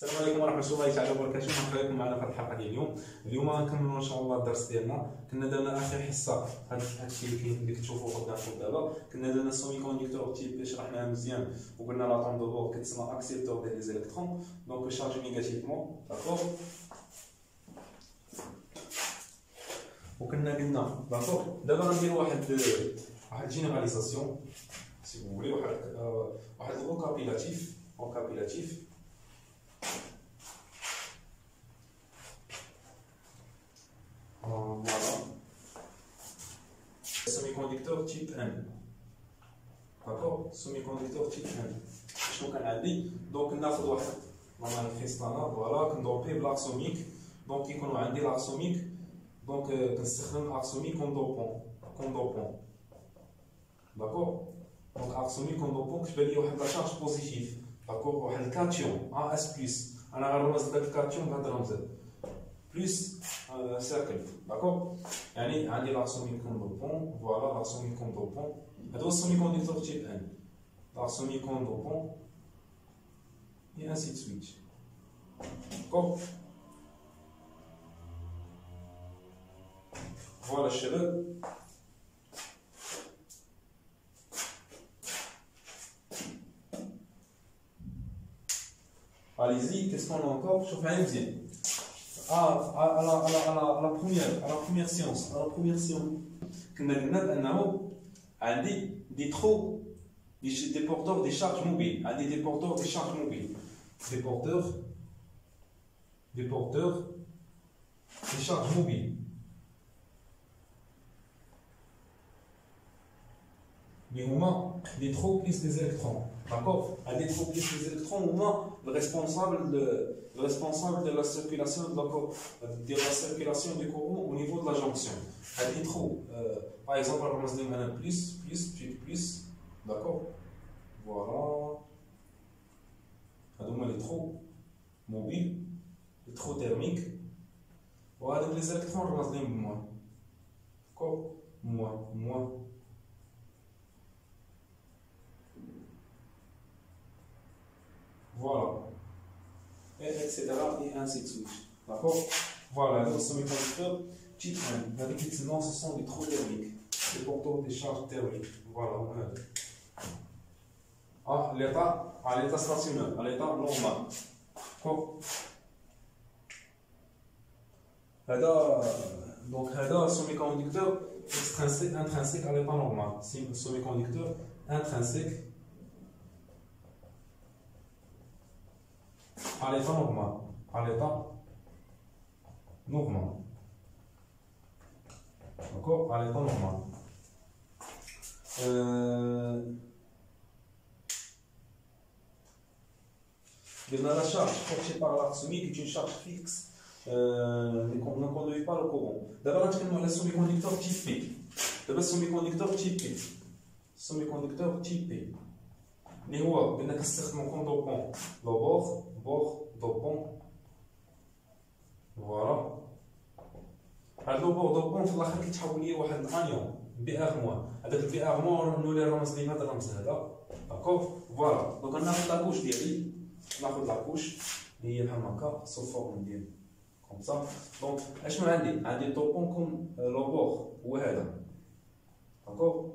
السلام عليكم ورحمه الله تعالى وبركاته. مرحبا بكم معنا في هذه الحلقه ديال اليوم غنكملوا ان شاء الله الدرس ديالنا. كنا درنا اخر حصه هذا الشيء اللي كتشوفوا قدامكم دابا. كنا درنا سومي كونديكتور تيب اللي شرحناه مزيان وقلنا لاطون دو بور كتسمى اكسبتور ديال لي زيليكترون دونك شارج نيجاتيفمون داكور. وكنا قلنا داكور دابا غنديروا واحد جينيراليزاسيون سي فو فولي واحد الروكابيلاتيف voilà. Semi-conducteur type N. D'accord? Semi-conducteur type N. Je vais vous dire. Donc, on a fait voilà, on a l'arc somique. Donc, on a l'arc somique. Donc, on a l'arc somique comme dopant. D'accord? Donc, l'arc somique comme dopant, je vais dire la charge positive. D'accord? Le cation, AS+. On a le cation, plus cercle, d'accord? يعني عندي l'arc somique comme dopant, voilà l'arc somique comme dopant. هذا هو semi-conducteur type N. L'arc somique comme dopant et ainsi de suite. D'accord? Voilà الشباب. Allez-y, qu'est-ce qu'on a encore? Je fais un bien. À la première séance, كنا قلنا بأنه عندي des trous des porteurs des charges mobiles, عندي des porteurs des charges mobiles, des porteurs des charges mobiles. Mais au moins des trous plus des électrons, d'accord? À des trous plus des électrons, au moins le responsable de la circulation de la circulation du courant au niveau de la jonction. À des trous, par exemple, on va se dire plus, d'accord? Voilà. Donc les trous mobiles, les trous thermiques. Voilà, donc les électrons, on va se dire moins, d'accord? Moins. Voilà. Etc. et ainsi de suite. D'accord? Voilà, donc semi-conducteur type N. Sinon, ce sont des trous thermiques, des porteurs des charges thermiques. Voilà. À l'état stationnel, à l'état normal. D'accord? Donc, un semi-conducteur intrinsèque à l'état normal. C'est un semi-conducteur intrinsèque à l'état normal. D'accord? À l'état normal. La charge portée par l'arc somique est une charge fixe. Ne conduit pas le courant. D'abord, on a le semi-conducteur type P. Semi-conducteur type P. اللي هو بأنك تستخدمو كوم دوبون بور دوبون. فوالا هاد لو بور دوبون في الاخر كيتحول ليا واحد الانيون بي ار موان. هذاك البي ار موان نولي رمز لي هذا الرمز هذا. داكوغ فوالا دونك ناخذ لاكوش ديالي، ناخذ لاكوش اللي هي بحال هكا سو فورم ديال كوم سا. دونك اشنو عندي دوبون كوم لو بور هو هذا. داكوغ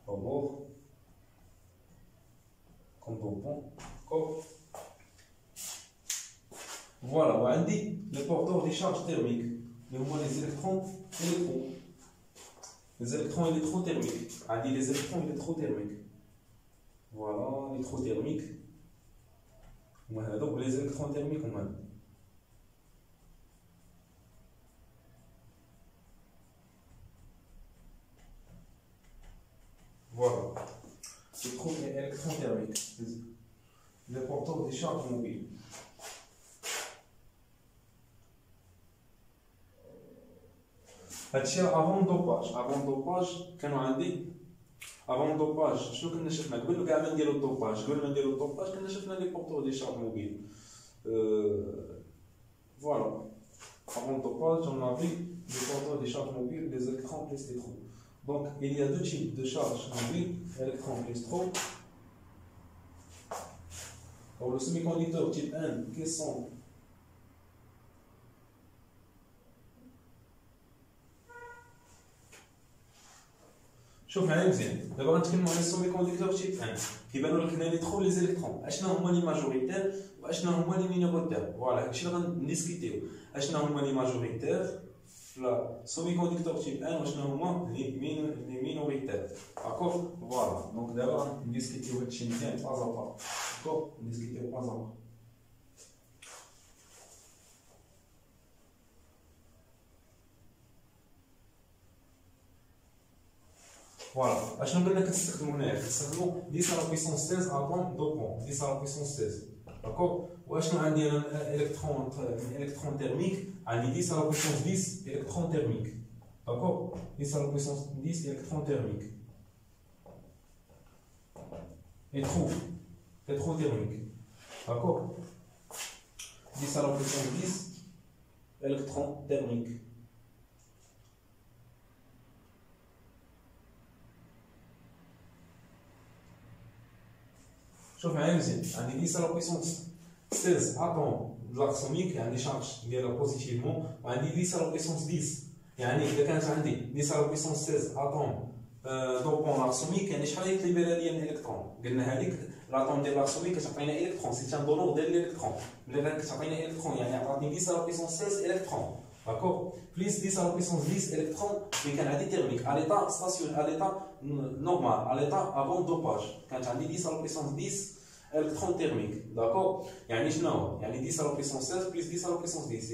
لو بور comme dopant. Voilà, on a dit les porteurs des charges thermiques, mais au moins les électrons et les trous. Les électrons et les trous thermiques. On a dit les électrons et les trous thermiques. Voilà, les trous thermiques. Voilà, donc les électrons thermiques, on a dit. Voilà. Les trous électrons thermiques, les porteurs des charges mobiles. هادشي avant dopage كانوا عندي avant dopage شنو كنا شفنا قبل كاع ما نديرو الدوباج كنا شفنا لي بورتور دي شارج موبيل. Voilà. Avant dopage on a vu les porteurs des charges mobiles, les électrons plus les trous. Donc, il y a deux types de charges mobiles, électrons plus trous. Pour le semi-conducteur type N, quels sont شوف معايا مزيان دابا غنتكلموا على السومي كوندكتور تيب ان كيبانوا لك هنا لي ترو لي زيليكترون اشنا هما لي ماجوريتير واشنا هما لي مينوريتير فوالا هادشي اللي غنديسكوتيو اشنا هما لي ماجوريتير في لا سومي كوندكتور تيب ان واشنا هما لي مينوريتير داكور فوالا دونك دابا غنديسكوتيو هادشي مزيان باز ا با داكور نديسكوتيو باز ا با فوالا اشنو قلنا كنستخدمو هنايا كنستخدمو 10 على بويسونس 16 اتوم دوبون 10 على بويسونس 16 داكوغ واشنو عندي انا الكترون تيرميك عندي 10 على بويسونس 10 الكترون تيرميك داكوغ 10 على بويسونس 10 الكترون تيرميك الكترون تيرميك داكوغ 10 على بويسونس 10 الكترون تيرميك شوف معايا مزيان عندي 10 على بويسونس 16 اتوم لاكسوميك يعني شارج ديالها بوزيتيفمون وعندي 10 على بويسونس 10 يعني اذا كانت عندي 10 على بويسونس 16 اتوم دوبون لاكسوميك يعني شحال يتليبيرا ليا من الكترون قلنا هذيك الاتوم ديال لاكسوميك كتعطينا الكترون سي ان دونور ديال الالكترون ملي كتعطينا الكترون يعني عطاتني 10 على بويسونس 16 الكترون داكوغ بليس 10 على بويسونس 10 الكترون ملي كان عندي تيرميك على ليطا ستاسيون على ليطا نورمال على ليطا افون دوباج كانت عندي 10 على بويسونس 10 الكترون تيرميك داكوغ يعني شنو يعني 10 على بويسونس 16 بليس 10 على بويسونس 10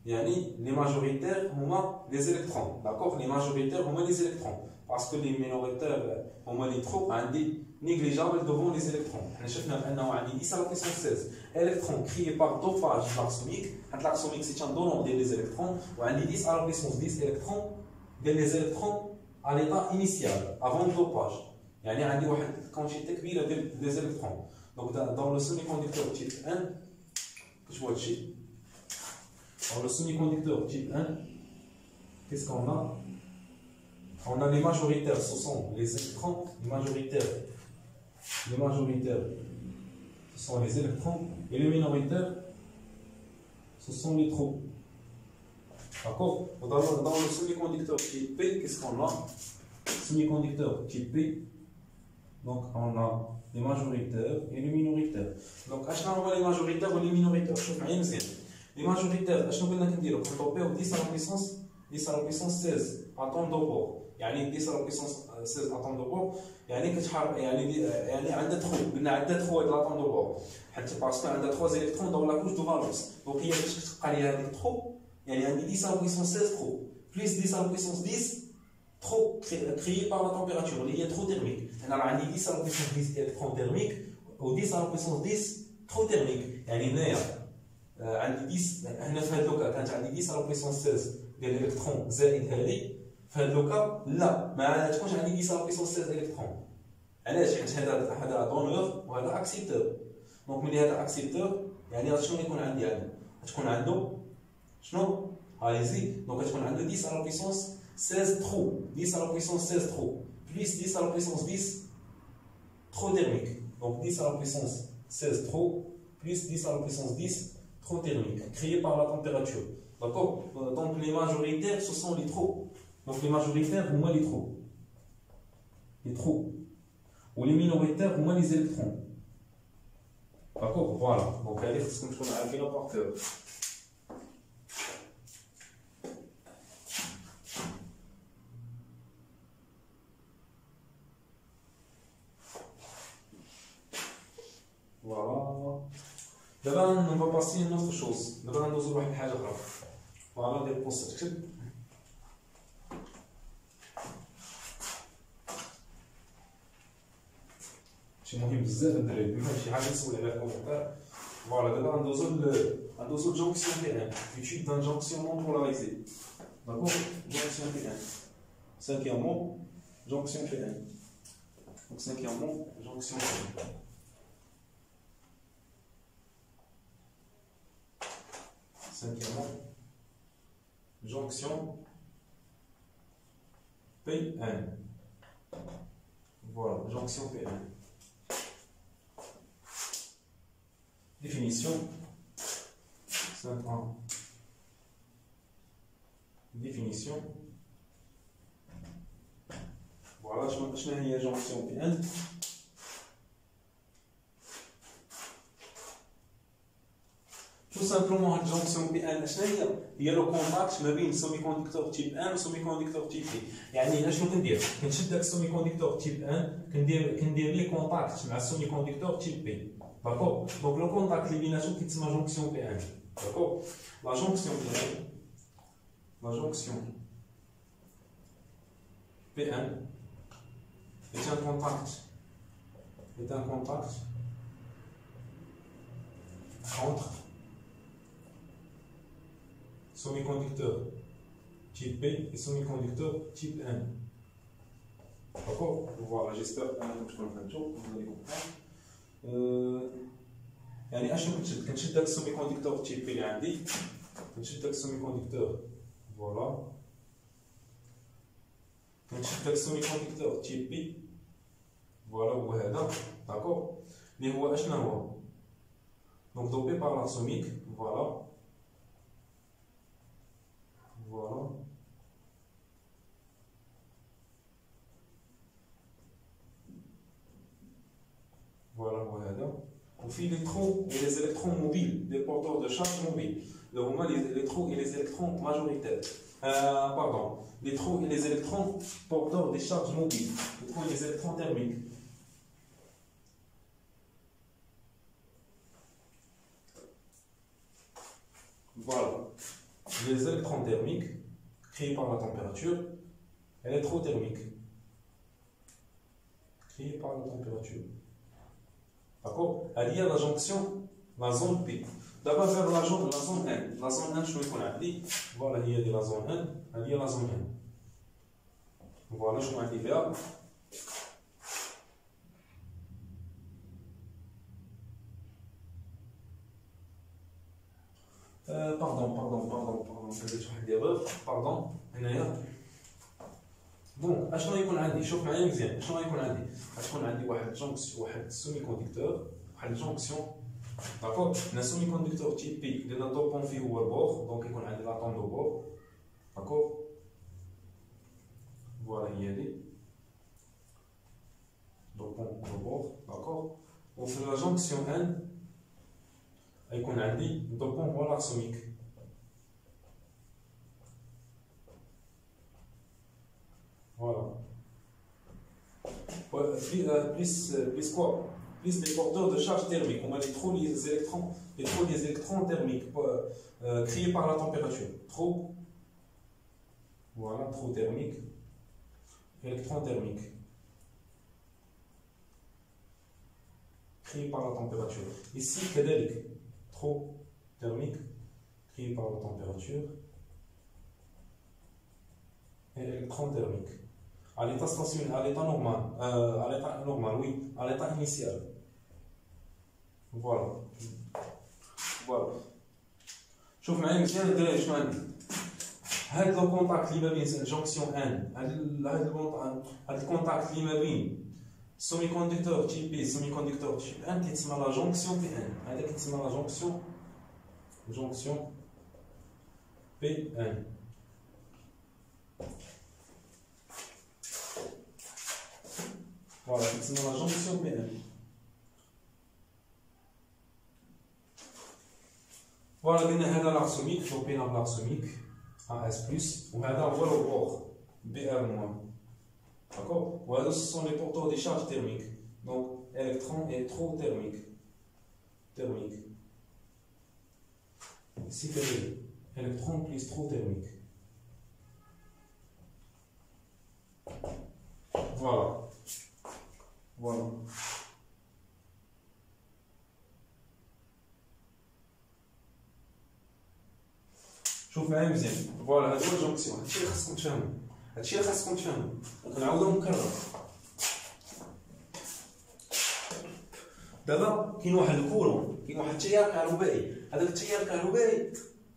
يعني لي ماجوريتير هما لي زيليكترون داكوغ لي ماجوريتير هما لي زيليكترون باسكو لي مينوريتير هما لي ترو عندي نيغليجابل دوفون لي زيليكترون حنا شفنا بانه عندي 10 على بويسونس 16 الكترون كريي بار دوفاج لاكسوميك حيت لاكسوميك سي ان دونور ديال لي زيليكترون وعندي 10 على بويسونس 10 الكترون ديال لي زيليكترون à l'état initial avant le dopage يعني عندي واحد كونتيتي كبيره ديال لي زيليكترون دونك dans le semi-conducteur type 1 كتشوف هادشي dans le semi-conducteur type 1 qu'est-ce qu'on a on a les majoritaires ce sont les électrons les majoritaires ce sont les électrons et les minoritaires ce sont les trous. D'accord. Dans le semi-conducteur type P, qu'est-ce qu'on a? Semi-conducteur type P, donc on a les majoritaires et les minoritaires. Donc, on a les majoritaires ou les minoritaires. Les majoritaires, quand on perd 10 à la puissance 16 atomes de bord. يعني 10 على puissance 16 atomes de bord. يعني كتحرك يعني عندها ترو قلنا عندها ترو هاد الاتوم دو بور حتى باسكو عندها 3 الكترون دون لا كوش دو فالونس دونك هي باش تبقى لي هذيك ترو يعني عندي 10 على puissance 16 ترو بليس 10 على puissance 10 ترو créé par la température اللي هي ترو تيرميك انا راه عندي 10 على puissance 10 الكترون تيرميك و 10 على puissance 10 ترو تيرميك يعني هنايا عندي 10 هنا في هاد لوكا كانت عندي 10 على puissance 16 ديال الالكترون زائد هذه في هاد لوكا لا ما تكونش عندي 10 على puissance 16 الكترون علاش حيت هذا دونور وهذا اكسيبتور دونك ملي هذا اكسيبتور يعني شنو يكون عندي تكون عنده شنو هايزي دونك تكون عنده 10 على puissance 16 ترو 10 على puissance 16 ترو بليس 10 على puissance 10 ترو تيرميك دونك 10 على puissance 16 ترو بليس 10 على puissance 10 trop thermique, créé par la température. D'accord. Donc les majoritaires, ce sont les trous. Donc les majoritaires, au moins les trous. Les trous. Ou les minoritaires, au moins les électrons. D'accord. Voilà. Donc allez, c'est ce qu'on a appelé par cœur. Voilà. D'abord, on va passer à une autre chose. D'abord, on va voir une chose grave. Voilà, des posts. شي مهم بزاف الدراري بما شي حاجه تسول عليها في الكومنتار. فوالا دابا غندوزو لجونكسيون بي ان étude d'un jonction non polarisée. D'accord. Jonction P1. Cinquièmement, jonction P1. Donc cinquièmement, jonction P1. Cinquièmement, jonction P1. Voilà, jonction P1. définition. 5.1. Définition. Voilà, je vais une jonction P1. Tout simplement, la jonction P1 il y a le contact ما بين semi-conducteur type 1 و semi-conducteur type B. يعني شنو كندير؟ كنشد داك semi-conducteur type 1 كندير ليه كونتاكت مع semi-conducteur type B. داكور؟ دونك لو كونتاكت اللي بيناتهم كيتسمى jonction P1. داكور؟ لا jonction P1 la jonction P1 est un contact entre semi-conducteur type B et semi-conducteur type 1. D'accord? Voilà, j'espère que vous allez comprendre. يعني اشنو كنشد داك السيمي-كوندكتور type B اللي عندي كنشد داك السيمي-كوندكتور فوالا كنشد داك السيمي-كوندكتور type B فوالا هو هذا داكور اللي هو اشنو هو دونك دوبي بار لاتوميك فوالا فوالا فوالا هو هذا وفي les trous et les électrons mobiles, des porteurs de charge mobiles. Les trous et les électrons majoritaires. Pardon, les trous et les électrons porteurs des charges mobiles. Les trous et les électrons thermiques. Voilà. Les électrons thermiques créés par la température et les trous thermiques créés par la température. D'accord? Il y a la jonction, la zone P. D'abord vers la zone N. La zone N, je vais qu'on a dit. Voilà, il y a la zone N, il y a la zone N. Voilà, je vais vers. Pardon. Pardon. بون اشنو يكون عندي شوف معايا مزيان اشنو يكون عندي غتكون عندي واحد جونكسيون واحد سيمي كوندكتور واحد جونكسيون داكور نا سيمي كوندكتور تيب بي اللي الدوبون فيه هو البور دونك يكون عندي لاتون دو بور داكور فوالا هي هادي دوبون دو بور داكور وفي لا جونكسيون ان غيكون عندي دوبون هو لاكسوميك Voilà. Plus quoi? Plus des porteurs de charge thermique. On a les trous, les électrons thermiques créés par la température. Trou. Voilà, trou thermique. Électrons thermiques créés par la température. Ici, كذلك trou thermique créé par la température et électrons thermiques. À l'état stationnaire, à l'état normal, oui, à l'état initial. Voilà. شوف معايا مزيان الدراري شنو عندي هاد لو كونتاكت اللي ما بين الجونكسيون ان هاد الكونتاكت اللي ما بين سيمي كوندكتور تيب بي سيمي كوندكتور تيب ان كيتسمى لا جونكسيون بي ان هذا كيتسمى لا جونكسيون بي ان Voilà, c'est la jonction PN. Voilà, هذا l'arsenic, l'opéra l'arsenic, AS+, ou هذا هو le bord, BR-. D'accord? Voilà, ce sont les porteurs des charges thermiques. Donc, électrons et trous thermiques. Ici, électrons plus trous thermiques. Voilà. شوف معايا مزيان فوالا هذا هو الجونكسيون هادشي اللي خاصكم تفهموا كنعاودو نكرر دابا كاين واحد الكورون كاين واحد التيار كهربائي هذاك التيار الكهربائي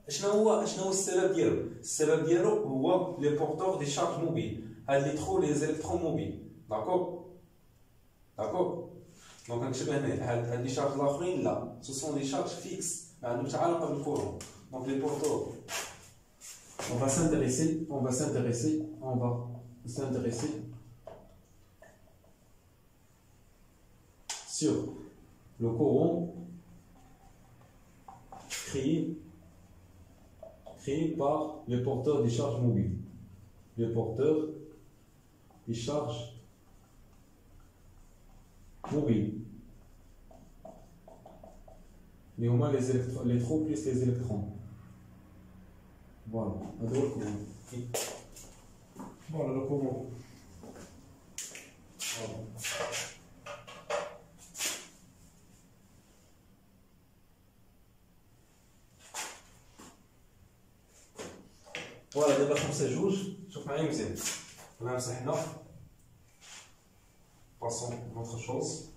شنو هو السبب ديالو هو لي بورتور دي شارج موبيل هاد لي ترو لي زيليكترون موبيل داكور La دونك نكتب هنا هاد لي شارج الاخرين لا سو سون لي شارج فيكس ما عندهمش علاقه بالكورون دونك لي بورتور on va s'intéresser sur le courant créé par le porteur des charges mobiles. Le porteur des charges mobiles. Mais au moins les trous plus les électrons. Voilà, le courant. Voilà le courant. Voilà. فوالا دابا 5 جوج شوف معايا مزيان دابا مسحنا باسون نوتر شوز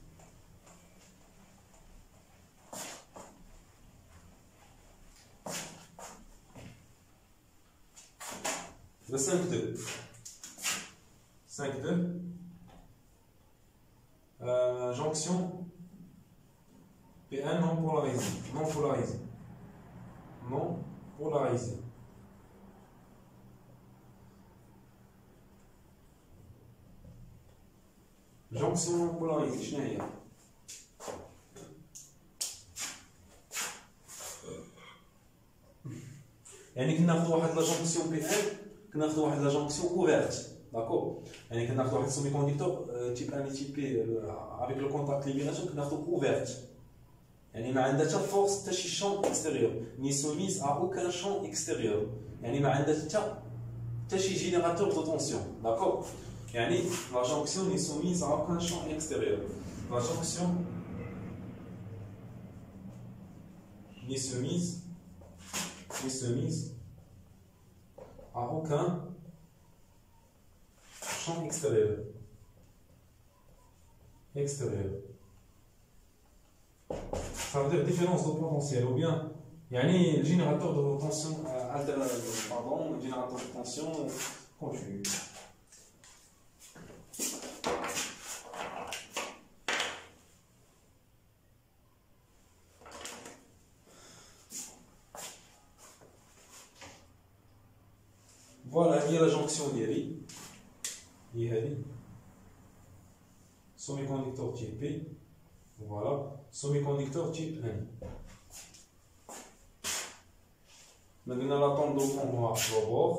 دابا 5 2 jonction P1 non polarisé jonction non polarisée شنو هي؟ يعني كناخذوا واحد لا جونكسيون بي ان كناخذوا واحد لا جونكسيون اوفيرت داكور يعني كناخذوا واحد سيمي كونديكتور تيب ان تيب بي افيك لو كونتاكت ليبراسيون كناخذوا اوفيرت يعني ما عندها حتى فورس حتى شي شون اكستيريور ني سوميز ا اوكان شون اكستيريور يعني ما عندها حتى شي جينيراتور دو طونسيون داكور يعني la jonction n'est soumise à aucun champ extérieur. La jonction n'est soumise à aucun champ extérieur. Ça veut dire différence de potentiel ou bien يعني le générateur de tension le générateur de tension continue. Voilà, il y a la jonction d'Iri. Il y a semi-conducteur type P. Voilà, semi-conducteur type N. Maintenant, l'atome dopant au bord.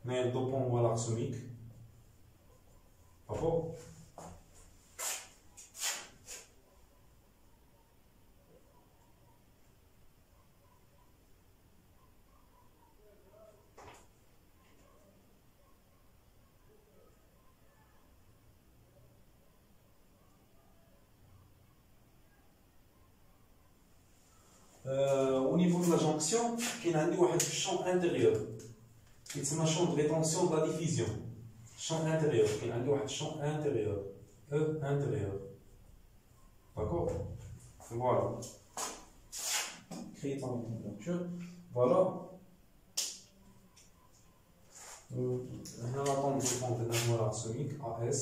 Mais le dopant à l'arsenic. D'accord? Au niveau de la jonction, il y a un champ intérieur qui est un champ de rétention de la diffusion. Champ intérieur, il y a un champ intérieur. Intérieur. D'accord? Voilà. Créer ton température. Voilà. On a l'atome de pompe de l'arsenic, AS.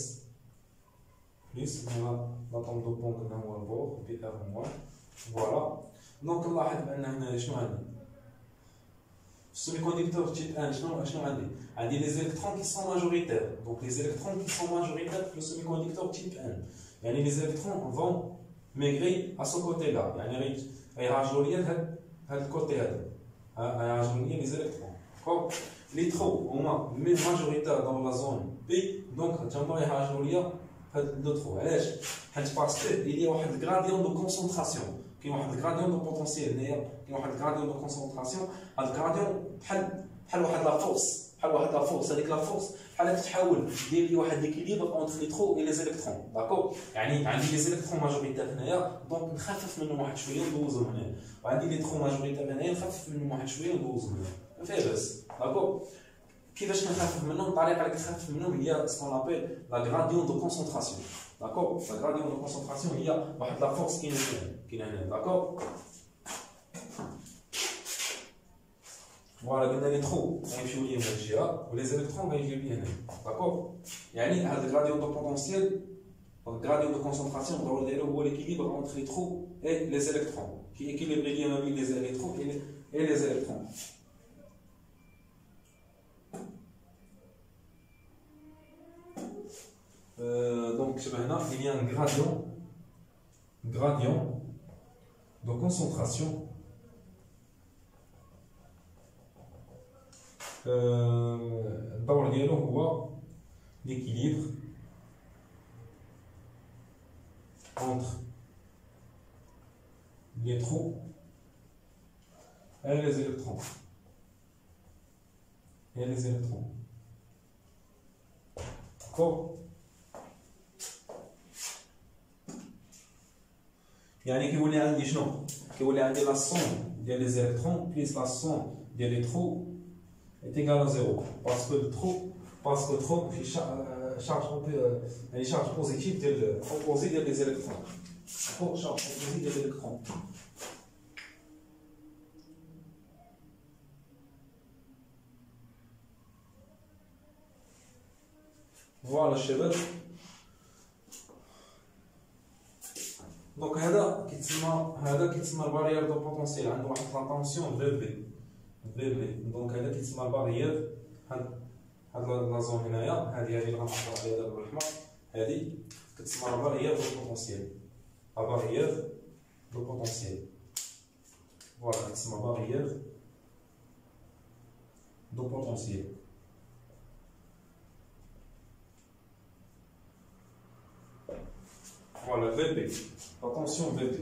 Plus, on a l'atome de pompe de bord, PR-. Voilà. Donc نلاحظ بان هنا شنو عندي في السيميكونديكتور تيب ان شنو عندي لي زيليكترون كي سون ماجوريتير دونك لي زيليكترون كي سون ماجوريتير في السيميكونديكتور تيب ان يعني لي زيليكترون فون ميغري ا سو كوتي لا يعني غيهاجروا ليا هاد الكوتي هذا غيهاجروا ليا لي زيليكترون داكور لي ترو هما مي ماجوريتير دون لا زون بي دونك تما غيهاجروا ليا هاد لو ترو علاش حيت باسكو il y a واحد الغراديون دو كونسونطراسيون كاين واحد الغراديون دو بوتونسييل هنايا كاين واحد الغراديون دو كونسونطراسيون هاد الغراديون بحال واحد لا فورس هذيك لا فورس بحال كتحاول دير لي واحد ليكيليبر اونتر لي ترو اي لي زيليكترون داكور يعني عندي لي زيليكترون ماجوريتير هنايا دونك نخفف منهم واحد شويه وندوزهم هنا وعندي لي ترو ماجوريتير هنايا نخفف منهم واحد شويه وندوزهم هنا ما فيها باس داكور كيفاش كنخفف منهم الطريقه اللي كنخفف منهم هي سكون ابيل لا غراديون دو كونسونطراسيون داكور لا غراديون دو كونسونطراسيون هي واحد لا فورس كاينه هنا داكور فوالا قلنا لي ترو غيمشيو ليا من الجهه ولي زيليكترون غيجيو ليا هنا داكور يعني هاد الغراديون دو بوتونسييل Donc, gradient de concentration, on va l'équilibre entre les trous et les électrons, qui équilibre les liens avec les électrons et les électrons. Donc, il y a un gradient de concentration dans l'équilibre entre les trous et les électrons. D'accord? يعني كيولي عندي شنو؟ كيولي عندي لا سون ديال لي زيليكترون بليس لا سون ديال لي ترو est égal à 0 parce que le trou في charge positive ديال opposé ديال لي زيليكترون. d'accord charge opposé ديال l'électron. فوالا الشباب. دونك هذا كيتسمى البارير دو بوتونسييل، عنده واحد لا طونسيون في بي. دونك هذا كيتسمى البارير. هاد لا زون هنايا، هذه اللي غنعبر عليها دابا بالاحمر، هذه كتسمى البارير دو بوتونسييل. بارير دو بوتونسييل، فوالا كتسمى بارير دو بوتونسييل. Voilà, VB. Attention, VB.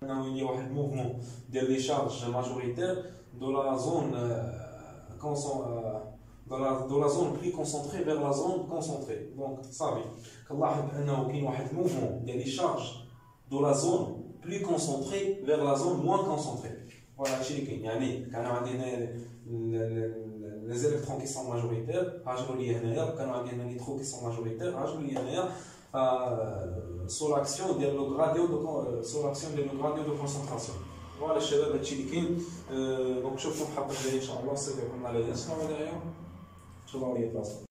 Il y a un mouvement de décharge majoritaire de la zone de la zone plus concentrée vers la zone concentrée. Donc, ça veut dire qu'il y a un mouvement de charge de la zone plus concentrée vers la zone moins concentrée. Voilà, quand les électrons qui sont majoritaires, quand les trous qui sont majoritaires, sous l'action de le gradient de concentration. Voilà, الشباب هادشي اللي كاين. دونك شوفوا الحلقه الجايه ان شاء الله. الصيف يكون على الاسلام وداعيه. شكرا لكم.